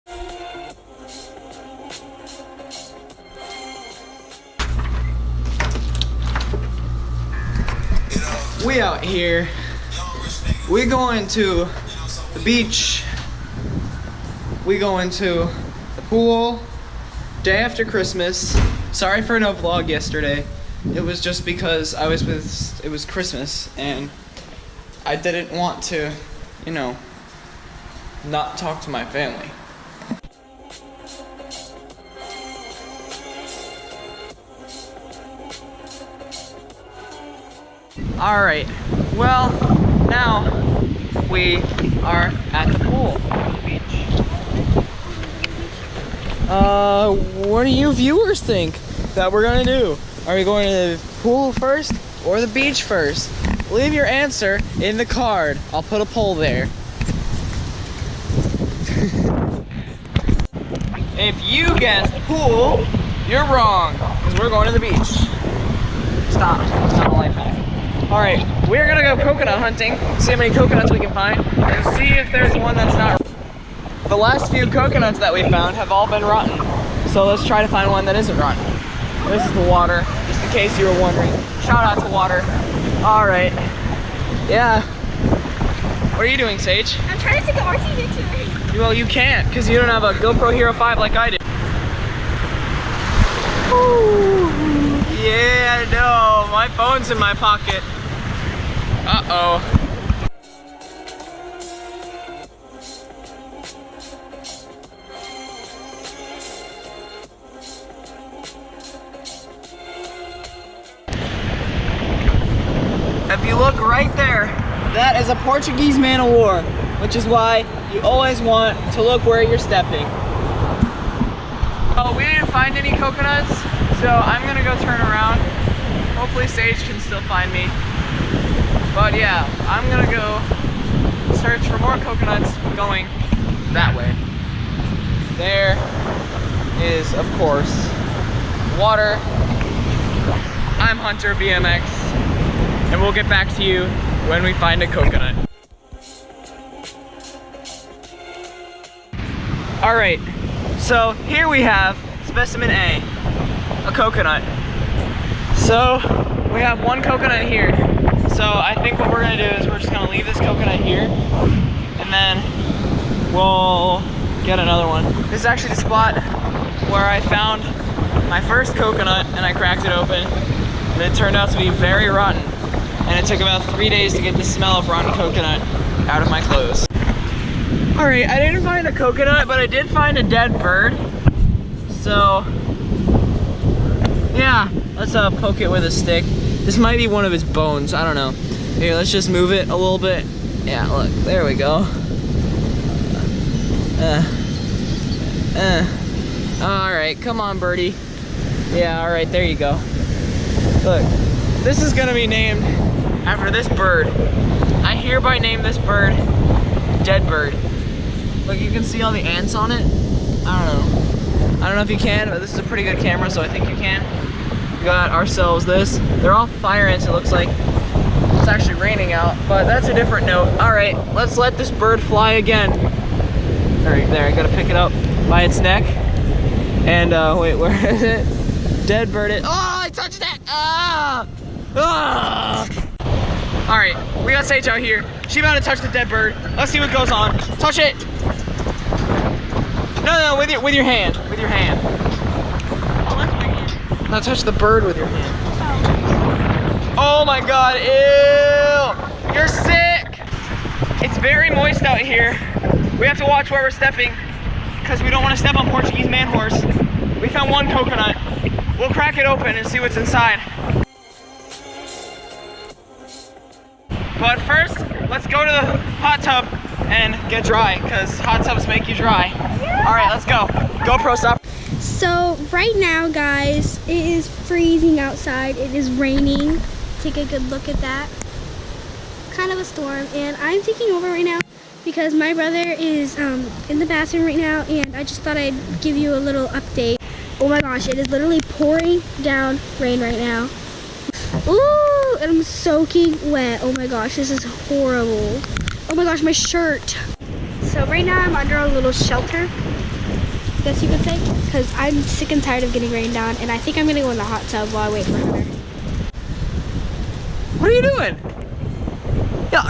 We out here. We going to the beach. We going to the pool. Day after Christmas. Sorry for no vlog yesterday. It was just because it was Christmas and I didn't want to, you know, not talk to my family. Alright, well, now we are at the pool, beach. What do you viewers think that we're gonna do? Are we going to the pool first or the beach first? Leave your answer in the card. I'll put a poll there. If you guessed pool, you're wrong, because we're going to the beach. Stop, it's not a life hack. Alright, we're gonna go coconut hunting, see how many coconuts we can find, and see if there's one that's not. The last few coconuts that we found have all been rotten, so let's try to find one that isn't rotten. This is the water, just in case you were wondering. Shout out to water. Alright, yeah. What are you doing, Sage? I'm trying to take an RT picture. Well, you can't, because you don't have a GoPro Hero 5 like I do. Ooh. Yeah, I know. My phone's in my pocket. Uh-oh. If you look right there, that is a Portuguese man of war, which is why you always want to look where you're stepping. Oh, we didn't find any coconuts, so I'm gonna go turn around. Hopefully Sage can still find me. But yeah, I'm gonna go search for more coconuts going that way. There is, of course, water. I'm Hunter BMX, and we'll get back to you when we find a coconut. All right, so here we have specimen A, a coconut. So we have one coconut here. So I think what we're gonna do is we're just gonna leave this coconut here and then we'll get another one. This is actually the spot where I found my first coconut and I cracked it open and it turned out to be very rotten. And it took about 3 days to get the smell of rotten coconut out of my clothes. All right, I didn't find a coconut, but I did find a dead bird. So yeah, let's poke it with a stick. This might be one of its bones, I don't know. Here, let's just move it a little bit. Yeah, look, there we go. All right, come on, birdie. Yeah, all right, there you go. Look, this is gonna be named after this bird. I hereby name this bird Dead Bird. Look, you can see all the ants on it. I don't know if you can, but this is a pretty good camera, so I think you can. We got ourselves this. They're all fire ants, it looks like. It's actually raining out, but that's a different note. All right, let's let this bird fly again. Right there, I gotta pick it up by its neck. And wait, where is it? Dead bird it. Oh, I touched it! Ah! Ah! All right, we got Sage out here. She about to touch the dead bird. Let's see what goes on. Touch it! No, with your hand. With your hand. Oh, that's my hand. Now touch the bird with your hand. Oh my God, ew! You're sick! It's very moist out here. We have to watch where we're stepping because we don't want to step on Portuguese man horse. We found one coconut. We'll crack it open and see what's inside. But first, let's go to the hot tub and get dry because hot tubs make you dry. All right, let's go. GoPro stop. So right now, guys, it is freezing outside. It is raining. Take a good look at that. Kind of a storm, and I'm taking over right now because my brother is in the bathroom right now, and I just thought I'd give you a little update. Oh my gosh, it is literally pouring down rain right now. Ooh, and I'm soaking wet. Oh my gosh, this is horrible. Oh my gosh, my shirt. So right now I'm under a little shelter guess you could say, because I'm sick and tired of getting rained on, and I think I'm gonna go in the hot tub while I wait for Hunter. What are you doing? Now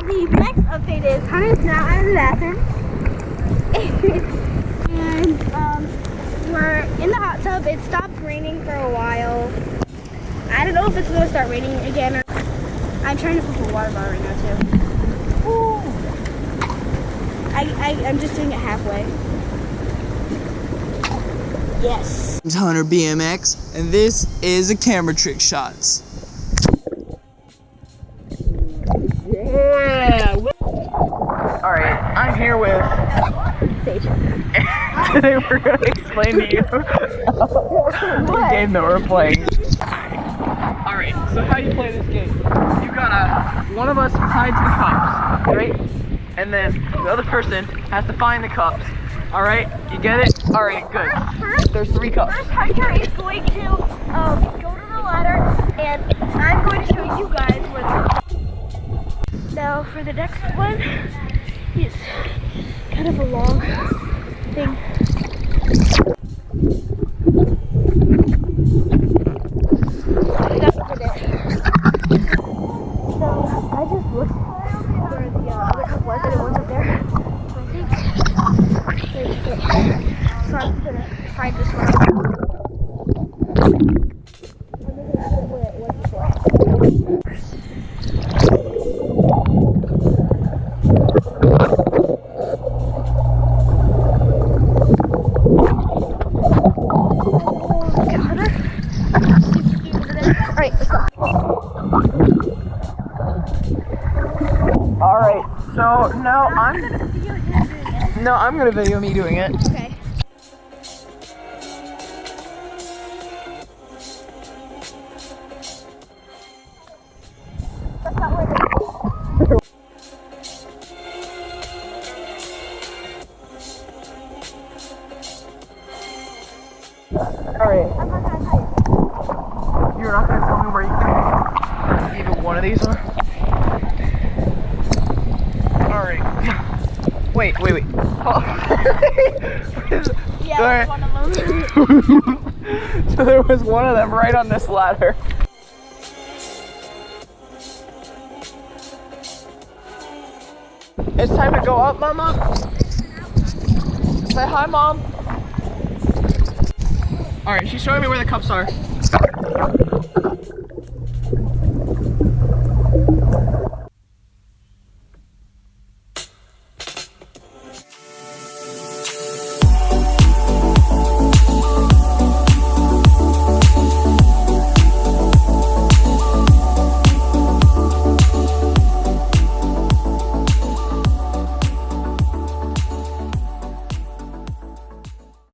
the next update is Hunter's now out of the bathroom. And we're in the hot tub. It stopped raining for a while. I don't know if it's gonna start raining again. Or I'm trying to flip a water bottle right now too. Ooh. I'm just doing it halfway. Yes. It's Hunter BMX, and this is a camera trick shots. Yeah. All right, I'm here with Sage. Today we're gonna explain to you the game that we're playing. All right, so how you play this game? You gotta, one of us hides the cups, right? And then the other person has to find the cups. All right, you get it? All right, good. There's 3 cups. First, Hunter is going to go to the ladder, and I'm going to show you guys where the cups are. Now, for the next one, it's kind of a long thing. That's what it is. So, I just looked where the other cup was, and it wasn't there. So I think there's it. So I'm just gonna find this one. I'm just gonna put it where it was before. Alright, let's go. Alright, so now I'm gonna video me doing it. Okay. That's not where it is. Alright, I'm not gonna tell you. you're not gonna tell me where you think either one of these are? Alright. Wait. Oh. Yeah, Alright. one of them. So there was one of them right on this ladder. It's time to go up, Mama. Say hi, Mom. Alright, she's showing me where the cups are.